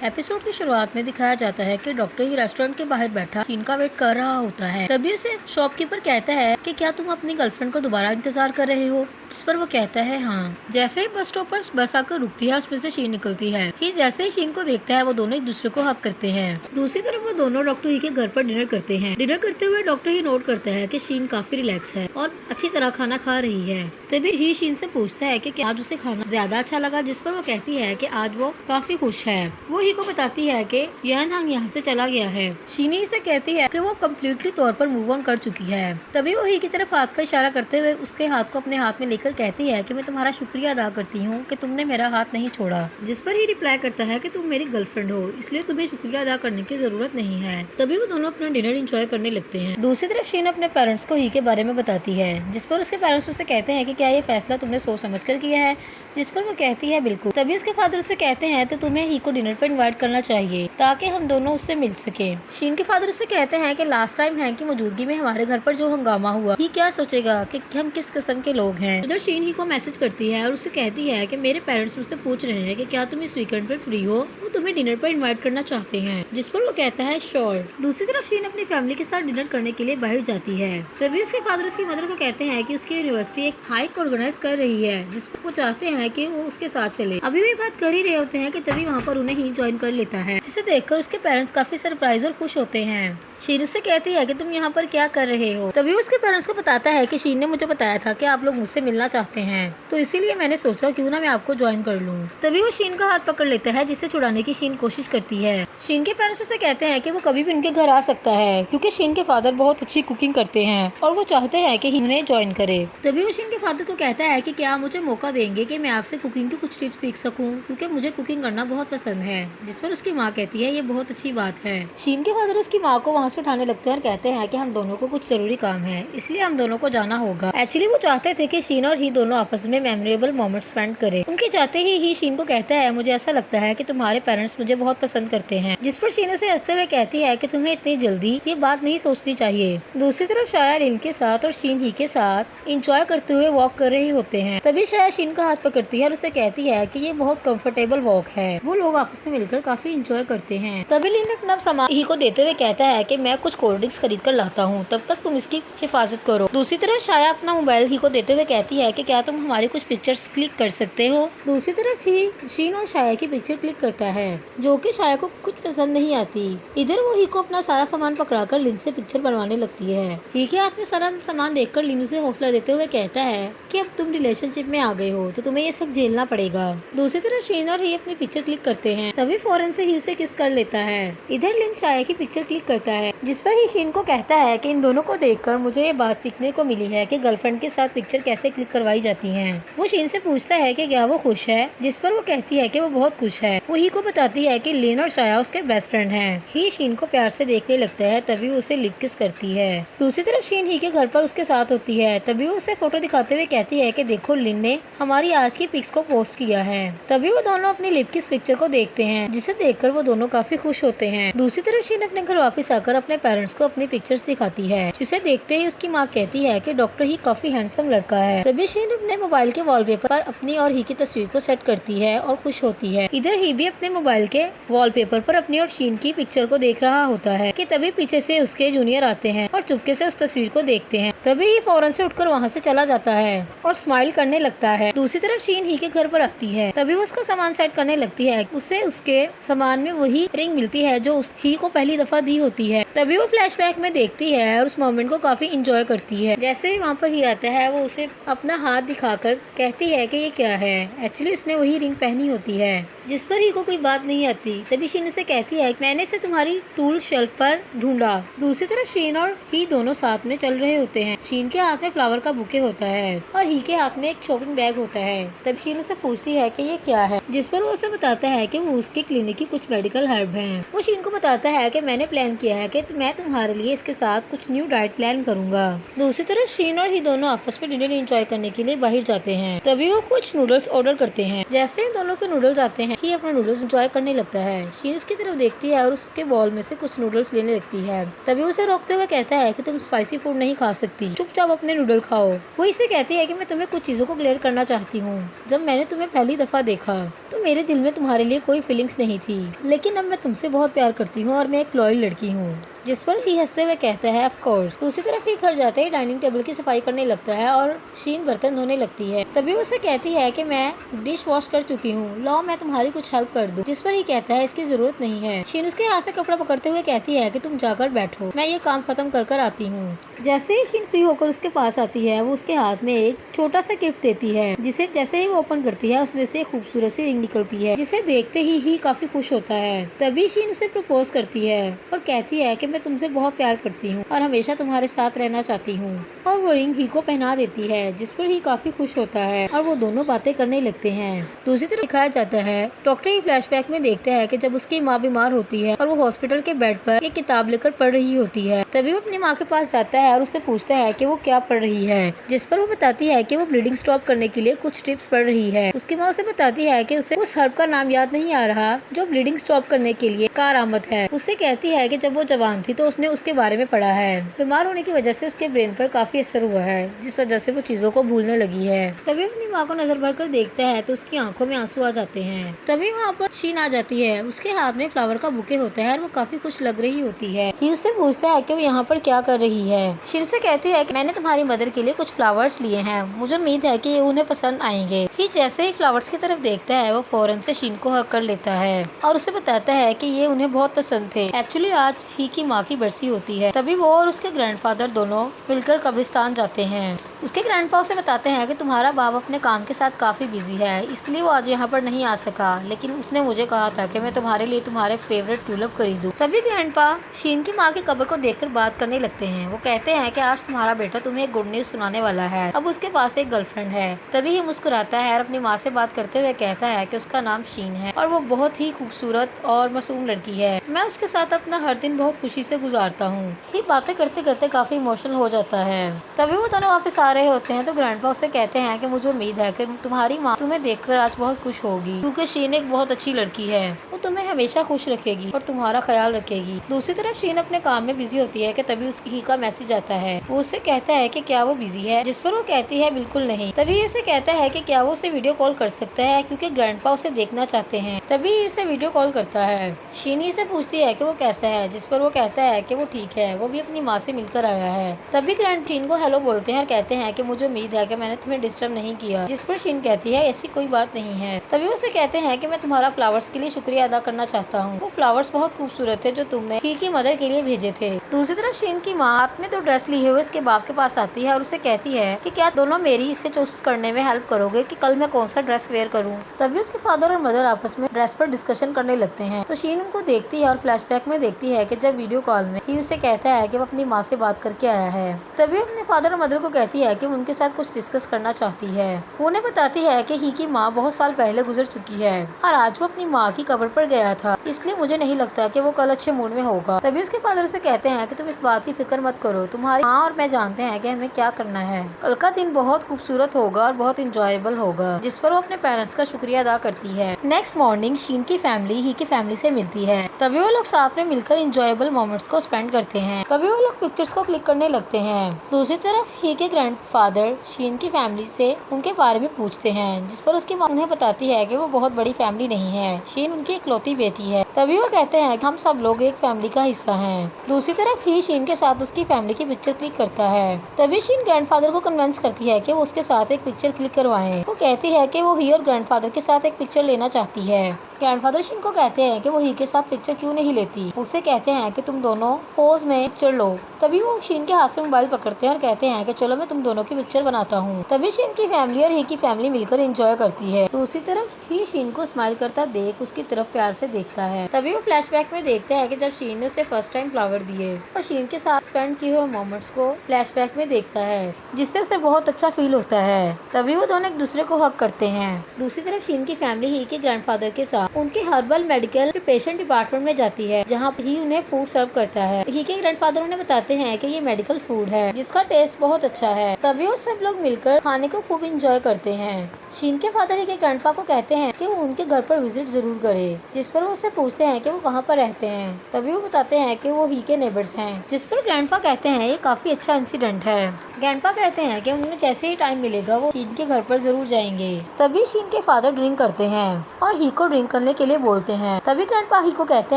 Episode की शुरुआत में दिखाया जाता है कि डॉक्टर ही रेस्टोरेंट के बाहर बैठा शीन का वेट कर रहा होता है। तभी उसे शॉपकीपर कहता है कि क्या तुम अपनी गर्लफ्रेंड को दोबारा इंतजार कर रहे हो, जिस पर वो कहता है हाँ। जैसे ही बस स्टॉप पर बस आकर रुकती है उसमें से शीन निकलती है। ही जैसे ही शीन को देखता है वो दोनों एक दूसरे को हक करते हैं। दूसरी तरफ वो दोनों डॉक्टर ही के घर पर डिनर करते हैं। डिनर करते हुए डॉक्टर ही नोट करता है कि शीन काफी रिलैक्स है और अच्छी तरह खाना खा रही है। तभी ही शीन से पूछता है कि आज उसे खाना ज्यादा अच्छा लगा, जिस पर वो कहती है कि आज वो काफी खुश है। वो ही को बताती है कि यन हंग यहाँ से चला गया है। शीन ही से कहती है कि वो कम्प्लीटली तौर पर मूव ऑन कर चुकी है। तभी वो ही की तरफ हाथ का इशारा करते हुए उसके हाथ को अपने हाथ में लेकर कहती है कि मैं तुम्हारा शुक्रिया अदा करती हूँ कि तुमने मेरा हाथ नहीं छोड़ा। जिस पर ही रिप्लाई करता है कि तुम मेरी गर्लफ्रेंड हो, इसलिए तुम्हें शुक्रिया अदा करने की जरूरत नहीं है। तभी वो दोनों अपना डिनर एंजॉय करने लगते हैं। दूसरी तरफ शीन अपने पेरेंट्स को ही के बारे में बताती है, जिस पर उसके पेरेंट्स उसे कहते हैं कि क्या ये फैसला तुमने सोच समझ कर किया है, जिस पर वो कहती है बिल्कुल। तभी उसके फादर उसे कहते हैं तो तुम्हें ही को डिनर पर इनवाइट करना चाहिए ताकि हम दोनों उससे मिल सके। शीन के फादर उसे कहते हैं कि लास्ट टाइम है की मौजूदगी में हमारे घर पर जो हंगामा हुआ, ही क्या सोचेगा कि हम किस किस्म के लोग हैं। उधर शीन ही को मैसेज करती है और उसे कहती है कि मेरे पेरेंट्स मुझसे पूछ रहे हैं कि क्या तुम इस वीकेंड पर फ्री हो, वो तुम्हें डिनर पर इनवाइट करना चाहते हैं, जिस पर वो कहता है श्योर। दूसरी तरफ शीन अपनी फैमिली के साथ डिनर करने के लिए बाहर जाती है। तभी उसके फादर उसकी मदर को कहते हैं कि उसकी यूनिवर्सिटी एक हाइक ऑर्गेनाइज कर रही है, जिस पर वो चाहते हैं कि वो उसके साथ चले। अभी भी बात कर ही रहे होते हैं कि तभी वहाँ पर उन्हें ही ज्वाइन कर लेता है, जिसे देखकर उसके पेरेंट्स काफी सरप्राइज और खुश होते हैं। शीन उससे कहती है कि तुम यहाँ पर क्या कर रहे हो। तभी उसके पेरेंट्स को बताता है कि शीन ने मुझे बताया था कि आप लोग मुझसे मिलना चाहते हैं, तो इसीलिए मैंने सोचा क्यों ना मैं आपको ज्वाइन कर लूँ। तभी वो शीन का हाथ पकड़ लेता है, जिससे छुड़ाने की शीन कोशिश करती है। शीन के पेरेंट्स उसे कहते हैं कि वो कभी भी उनके घर आ सकता है, क्योंकि शीन के फादर बहुत अच्छी कुकिंग करते हैं और वो चाहते हैं कि उन्हें ज्वाइन करे। तभी वो शीन के फादर को कहता है कि क्या मुझे मौका देंगे कि मैं आपसे कुकिंग की कुछ टिप्स सीख सकूं, क्योंकि मुझे कुकिंग करना बहुत पसंद है। जिस पर उसकी माँ कहती है ये बहुत अच्छी बात है। शीन के फादर उसकी माँ को वहाँ से उठाने लगते हैं और कहते हैं कि हम दोनों को कुछ जरूरी काम है, इसलिए हम दोनों को जाना होगा। एक्चुअली वो चाहते थे कि शीन और ही दोनों आपस में मेमोरेबल मोमेंट स्पेंड करे। उनके जाते ही शीन को कहता है मुझे ऐसा लगता है कि तुम्हारे पेरेंट्स मुझे बहुत पसंद करते हैं, जिस पर शीन उसे हंसते हुए कहती है कि तुम्हें इतनी जल्दी ये बात नहीं सोचनी चाहिए। दूसरी तरफ शाया लिन के साथ और शीन ही के साथ इंजॉय करते हुए वॉक कर रहे होते हैं। तभी शाया शीन का हाथ पकड़ती है और उसे कहती है कि ये बहुत कंफर्टेबल वॉक है। वो लोग आपस में मिलकर काफी इंजॉय करते हैं। तभी लिन अपना सामान ही को देते हुए कहता है कि मैं कुछ कोल्ड ड्रिंक्स खरीद कर लाता हूँ, तब तक तुम इसकी हिफाजत करो। दूसरी तरफ शाया अपना मोबाइल ही को देते हुए कहती है कि क्या तुम हमारी कुछ पिक्चर्स क्लिक कर सकते हो। दूसरी तरफ ही शीन और शाया की पिक्चर क्लिक करता है, जो कि शाया को कुछ पसंद नहीं आती। इधर वो ही को अपना सारा सामान पकड़ाकर लिन से पिक्चर बनवाने लगती है। ही के हाथ में सारा सामान देखकर लिन उसे हौसला देते हुए कहता है कि अब तुम रिलेशनशिप में आ गए हो तो तुम्हें ये सब झेलना पड़ेगा। दूसरी तरफ शीन और ही अपनी पिक्चर क्लिक करते हैं। तभी फौरन से ही उसे किस कर लेता है। इधर लिन शाया की पिक्चर क्लिक करता है, जिस पर ही शीन को कहता है कि इन दोनों को देखकर मुझे ये बात सीखने को मिली है कि गर्लफ्रेंड के साथ पिक्चर कैसे क्लिक करवाई जाती है। वो शीन से पूछता है कि क्या वो खुश है, जिस पर वो कहती है कि वो बहुत खुश है। वो ही को बताती है कि लिन और शाया उसके बेस्ट फ्रेंड हैं। ही शीन को प्यार से देखने लगता है, तभी वो उसे लिप किस करती है। दूसरी तरफ शीन ही के घर पर उसके साथ होती है। तभी वो उसे फोटो दिखाते हुए कहती है कि देखो लिन ने हमारी आज की पिक्स को पोस्ट किया है। तभी वो दोनों अपनी लिप किस पिक्चर को देखते हैं, जिसे देखकर वो दोनों काफी खुश होते हैं। दूसरी तरफ शीन अपने घर वापस आकर अपने पेरेंट्स को अपनी पिक्चर्स दिखाती है, जिसे देखते ही उसकी माँ कहती है कि डॉक्टर ही काफी हैंडसम लड़का है। तभी शीन अपने मोबाइल के वॉलपेपर पर अपनी और ही की तस्वीर को सेट करती है और खुश होती है। इधर ही भी अपने मोबाइल के वॉलपेपर पर अपनी और शीन की पिक्चर को देख रहा होता है कि तभी पीछे से उसके जूनियर आते हैं और चुपके से उस तस्वीर को देखते हैं। तभी ही फौरन से उठकर वहाँ से चला जाता है और स्माइल करने लगता है। दूसरी तरफ शीन ही के घर पर आती है। तभी वो उसका सामान सेट करने लगती है। उसे उसके सामान में वही रिंग मिलती है जो ही को पहली दफा दी होती है। तभी वो फ्लैशबैक में देखती है और उस मोमेंट को काफी इंजॉय करती है। जैसे ही वहाँ पर ही आता है वो उसे अपना हाथ दिखाकर कहती है कि ये क्या है। एक्चुअली उसने वही रिंग पहनी होती है, जिस पर ही को कोई बात नहीं आती। तभी शीन उसे कहती है मैंने इसे तुम्हारी टूल शेल्फ पर ढूंढा। दूसरी तरफ शीन और ही दोनों साथ में चल रहे होते हैं। शीन के हाथ में फ्लावर का बुके होता है और ही के हाथ में एक शॉपिंग बैग होता है। तब शीन उसे पूछती है कि ये क्या है, जिस पर वो उसे बताता है कि वो उसके क्लिनिक की कुछ मेडिकल हर्ब हैं। वो शीन को बताता है कि मैंने प्लान किया है कि मैं तुम्हारे लिए इसके साथ कुछ न्यू डाइट प्लान करूंगा। दूसरी तरफ शीन और ही दोनों आपस में डिनर एंजॉय करने के लिए बाहर जाते हैं। तभी वो कुछ नूडल्स ऑर्डर करते हैं। जैसे ही दोनों के नूडल्स आते हैं, ही अपना नूडल्स एंजॉय करने लगता है। शीन उसकी तरफ देखती है और उसके बॉल में से कुछ नूडल्स लेने लगती है। तभी उसे रोकते हुए कहता है कि तुम स्पाइसी फूड नहीं खा सकती, चुपचाप अपने नूडल खाओ। वो इसे कहती है कि मैं तुम्हें कुछ चीजों को क्लियर करना चाहती हूँ। जब मैंने तुम्हें पहली दफा देखा तो मेरे दिल में तुम्हारे लिए कोई फीलिंग्स नहीं थी, लेकिन अब मैं तुमसे बहुत प्यार करती हूँ और मैं एक लॉयल लड़की हूँ। जिस पर ही हंसते हुए कहता है ऑफ कोर्स। दूसरी तरफ ही घर जाते ही डाइनिंग टेबल की सफाई करने लगता है और शीन बर्तन धोने लगती है। तभी उसे कहती है कि मैं डिश वॉश कर चुकी हूँ, लो मैं तुम्हारी कुछ हेल्प कर दूँ। जिस पर ही कहता है इसकी जरूरत नहीं है। शीन उसके हाथ से कपड़ा पकड़ते हुए कहती है कि तुम जाकर बैठो, मैं ये काम खत्म कर आती हूँ। जैसे ही शीन फ्री होकर उसके पास आती है, वो उसके हाथ में एक छोटा सा गिफ्ट देती है, जिसे जैसे ही वो ओपन करती है उसमें से खूबसूरत सी रिंग निकलती है, जिसे देखते ही काफी खुश होता है। तभी शीन उसे प्रपोज करती है और कहती है कि मैं तुमसे बहुत प्यार करती हूँ और हमेशा तुम्हारे साथ रहना चाहती हूँ, और वो रिंग ही को पहना देती है, जिस पर ही काफी खुश होता है और वो दोनों बातें करने लगते हैं। दूसरी तरफ दिखाया जाता है डॉक्टर ही फ्लैशबैक में देखता है कि जब उसकी माँ बीमार होती है और वो हॉस्पिटल के बेड पर एक किताब लेकर पढ़ रही होती है। तभी वो अपनी माँ के पास जाता है और उससे पूछता है कि वो क्या पढ़ रही है, जिस पर वो बताती है कि वो ब्लीडिंग स्टॉप करने के लिए कुछ टिप्स पढ़ रही है। उसकी माँ उसे बताती है कि उसे उस हर्ब का नाम याद नहीं आ रहा जो ब्लीडिंग स्टॉप करने के लिए कारआमद है। उससे कहती है कि जब वो जवान थी तो उसने उसके बारे में पढ़ा है। बीमार होने की वजह से उसके ब्रेन पर काफी असर हुआ है, जिस वजह से वो चीजों को भूलने लगी है। तभी अपनी माँ को नजर भरकर देखता है तो उसकी आंखों में आंसू आ जाते हैं। तभी वहाँ पर शीन आ जाती है। उसके हाथ में फ्लावर का बुके होता है और वो काफी खुश लग रही होती है। ही उससे पूछता है कि वो यहाँ पर क्या कर रही है। शीन से कहती है कि मैंने तुम्हारी मदर के लिए कुछ फ्लावर्स लिए हैं, मुझे उम्मीद है कि ये उन्हें पसंद आएंगे। ही जैसे ही फ्लावर्स की तरफ देखता है वो फौरन से शीन को हक कर लेता है और उसे बताता है कि ये उन्हें बहुत पसंद थे। एक्चुअली आज ही की माँ की बरसी होती है। तभी वो और उसके ग्रैंडफादर दोनों मिलकर कब्रिस्तान जाते हैं। उसके ग्रैंडपा उसे बताते हैं कि तुम्हारा बाप अपने काम के साथ काफी बिजी है, इसलिए वो आज यहाँ पर नहीं आ सका, लेकिन उसने मुझे कहा था कि मैं तुम्हारे लिए तुम्हारे फेवरेट ट्यूलिप खरीदूं। तभी ग्रैंडपा शीन की माँ की कब्र को देखकर बात करने लगते हैं। वो कहते हैं कि आज तुम्हारा बेटा तुम्हें एक गुड न्यूज सुनाने वाला है, अब उसके पास एक गर्लफ्रेंड है। तभी ही मुस्कुराता है और अपनी माँ से बात करते हुए कहता है कि उसका नाम शीन है और वो बहुत ही खूबसूरत और मासूम लड़की है। मैं उसके साथ अपना हर दिन बहुत खुशी से गुजारता हूँ। ही बातें करते करते काफी इमोशनल हो जाता है। तभी वो दोनों वापस आ रहे होते हैं तो ग्रैंडपा उससे कहते हैं कि मुझे उम्मीद है कि तुम्हारी माँ तुम्हें देखकर आज बहुत खुश होगी, क्योंकि शीन एक बहुत अच्छी लड़की है, वो तुम्हें हमेशा खुश रखेगी और तुम्हारा ख्याल रखेगी। दूसरी तरफ शीन अपने काम में बिजी होती है कि तभी उसकी का मैसेज आता है। वो उससे कहता है कि क्या वो बिजी है, जिस पर वो कहती है बिल्कुल नहीं। तभी उसे कहता है कि क्या वो उसे वीडियो कॉल कर सकता है, क्योंकि ग्रैंडपा उसे देखना चाहते हैं। तभी उसे वीडियो कॉल करता है। शीनी से पूछती है कि वो कैसा है, जिस पर वो कहता है कि वो ठीक है, वो भी अपनी माँ से मिलकर आया है। तभी ग्रैंड शीन को हेलो बोलते हैं और कहते हैं कि मुझे उम्मीद है कि मैंने तुम्हें डिस्टर्ब नहीं किया, जिस पर शीन कहती है ऐसी कोई बात नहीं है। तभी उसे कहते हैं कि मैं तुम्हारा फ्लावर्स के लिए शुक्रिया अदा करना चाहता हूँ, वो फ्लावर्स बहुत खूबसूरत थे जो तुमने ही की मदर के लिए भेजे थे। दूसरी तरफ शीन की माँ हाथ में 2 ड्रेस लिए हुए उसके बाप के पास आती है और उसे कहती है कि क्या दोनों मेरी इसे चूज करने में हेल्प करोगे कि कल मैं कौन सा ड्रेस वेयर करूँ। तभी उसके फादर और मदर आपस में ड्रेस पर डिस्कशन करने लगते हैं तो शीन उनको देखती है और फ्लैशबैक में देखती है कि जब वीडियो कॉल में ही उसे कहता है कि वो अपनी माँ से बात करके आया है। तभी अपने फादर और मदर को कहती है कि वो उनके साथ कुछ डिस्कस करना चाहती है। वो उन्हें बताती है कि ही की माँ बहुत साल पहले गुजर चुकी है और आज वो अपनी माँ की कब्र पर गया था, इसलिए मुझे नहीं लगता कि वो कल अच्छे मूड में होगा। तभी उसके फादर से कहते हैं कि तुम इस बात की फिक्र मत करो, तुम्हारी माँ और मैं जानते हैं कि हमें क्या करना है। कल का दिन बहुत खूबसूरत होगा और बहुत इंजॉयबल होगा, जिस पर वो अपने पेरेंट्स का शुक्रिया अदा करती है। नेक्स्ट मॉर्निंग शीन की फैमिली ही की फैमिली से मिलती है। तभी वो लोग साथ में मिलकर इंजॉयबल मोमेंट्स को स्पेंड करते हैं। तभी वो लोग पिक्चर्स को क्लिक करने लगते हैं। दूसरी तरफ ही के ग्रैंडफादर शीन की फैमिली से उनके बारे में पूछते हैं, जिस पर उसकी माँ उन्हें बताती है कि वो बहुत बड़ी फैमिली नहीं है, शीन उनकी इकलौती बेटी है। तभी वो कहते हैं कि हम सब लोग एक फैमिली का हिस्सा हैं। दूसरी तरफ ही शीन के साथ उसकी फैमिली की पिक्चर क्लिक करता है। तभी शीन ग्रैंडफादर को कन्विंस करती है कि वो उसके साथ एक पिक्चर क्लिक करवाएं। वो कहती है कि वो ही और ग्रैंडफादर के साथ एक पिक्चर लेना चाहती है। ग्रैंडफादर शीन को कहते हैं कि वो ही के साथ पिक्चर क्यों नहीं लेती। उससे कहते हैं कि तुम दोनों पोज में पिक्चर लो। तभी वो शीन के हाथ से मोबाइल पकड़ते हैं और कहते हैं कि चलो मैं तुम दोनों की पिक्चर बनाता हूँ। तभी शीन की फैमिली और ही की फैमिली मिलकर एंजॉय करती है। दूसरी तरफ ही शीन को स्माइल करता देख उसकी तरफ प्यार से देखता है। तभी वो फ्लैशबैक में देखता है कि जब शीन ने उसे फर्स्ट टाइम फ्लावर दिए और शीन के साथ स्पेंड किए हुए मोमेंट्स को फ्लैशबैक में देखता है, जिससे उसे बहुत अच्छा फील होता है। तभी वो दोनों एक दूसरे को हक करते हैं। दूसरी तरफ शीन की फैमिली ही के ग्रैंडफादर के साथ उनके हर्बल मेडिकल पेशेंट डिपार्टमेंट में जाती है, जहाँ ही उन्हें फूड सर्व करता है। ही के ग्रैंडफादर उन्हें बताते हैं कि ये मेडिकल फूड है जिसका टेस्ट बहुत अच्छा है। तभी वो सब लोग मिलकर खाने को खूब इंजॉय करते हैं। शीन के फादर ही के ग्रैंडपा को कहते हैं कि वो उनके घर पर विजिट जरूर करे, जिस पर वो उससे पूछते हैं कि वो कहाँ पर रहते हैं। तभी वो बताते हैं कि वो ही के नेबर्स हैं, जिस पर ग्रैंडपा कहते हैं ये काफी अच्छा इंसिडेंट है। ग्रैंडपा कहते हैं कि उन्हें जैसे ही टाइम मिलेगा वो शीन के घर पर जरूर जाएंगे। तभी शीन के फादर ड्रिंक करते हैं और ही को ड्रिंक करने के लिए बोलते हैं। तभी ग्रैंडपा ही को कहते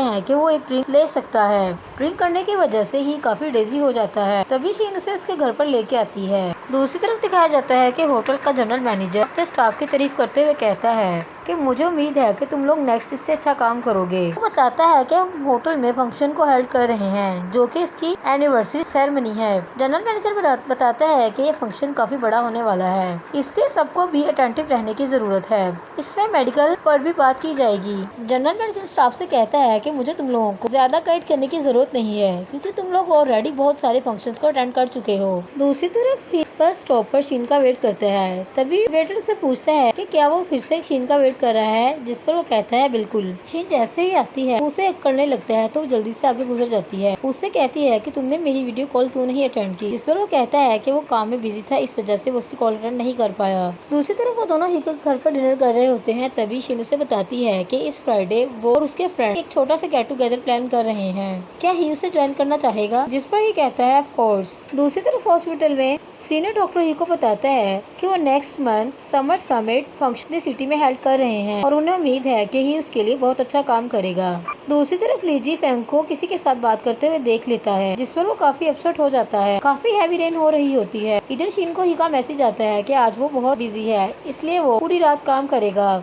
हैं कि वो एक ड्रिंक ले सकता है। ड्रिंक करने की वजह से ही काफी डेजी हो जाता है। तभी शीन उसे उसके घर पर लेके आती है। दूसरी तरफ दिखाया जाता है कि होटल का जनरल मैनेजर अपने स्टाफ की तारीफ करते हुए कहता है कि मुझे उम्मीद है कि तुम लोग नेक्स्ट इससे अच्छा काम करोगे। वो बताता है कि हम होटल में फंक्शन को हेल्ड कर रहे हैं जो कि इसकी एनिवर्सरी सेरेमनी है। जनरल मैनेजर बताता है कि ये फंक्शन काफी बड़ा होने वाला है, इसलिए सबको भी अटेंटिव रहने की जरूरत है। इसमें मेडिकल पर भी बात की जाएगी। जनरल मैनेजर स्टाफ से कहता है कि मुझे तुम लोगों को ज्यादा गाइड करने की जरूरत नहीं है, क्योंकि तुम लोग ऑलरेडी बहुत सारे फंक्शंस को अटेंड कर चुके हो। दूसरी तरफ बस स्टॉप पर शीन का वेट करता है। तभी वेटर से पूछता है कि क्या वो फिर से शीन का वेट कर रहा है, जिस पर वो कहता है बिल्कुल। शीन जैसे ही आती है उसे करने लगता है तो वो जल्दी से आगे गुजर जाती है। उससे कहती है कि तुमने मेरी वीडियो कॉल क्यों नहीं अटेंड की, जिस पर वो कहता है कि वो काम में बिजी था, इस वजह से वो उसकी कॉल अटेंड नहीं कर पाया। दूसरी तरफ वो दोनों ही घर पर डिनर कर रहे होते हैं। तभी शीन उसे बताती है कि इस फ्राइडे वो और उसके फ्रेंड एक छोटा सा गेट टुगेदर प्लान कर रहे हैं, क्या ही उसे ज्वाइन करना चाहेगा, जिस पर ही कहता है ऑफ कोर्स। दूसरी तरफ हॉस्पिटल में सीनियर डॉक्टर ही को बताता है कि वो next month summer summit function city में हेल्ड कर रहे हैं और उन्हें उम्मीद है कि ही उसके लिए बहुत अच्छा काम करेगा। दूसरी तरफ लीजी फैंग को किसी के साथ बात करते हुए देख लेता है, जिस पर वो काफी अपसेट हो जाता है। काफी हैवी रेन हो रही होती है। इधर शीन को ही का मैसेज आता है कि आज वो बहुत बिजी है, इसलिए वो पूरी रात काम करेगा।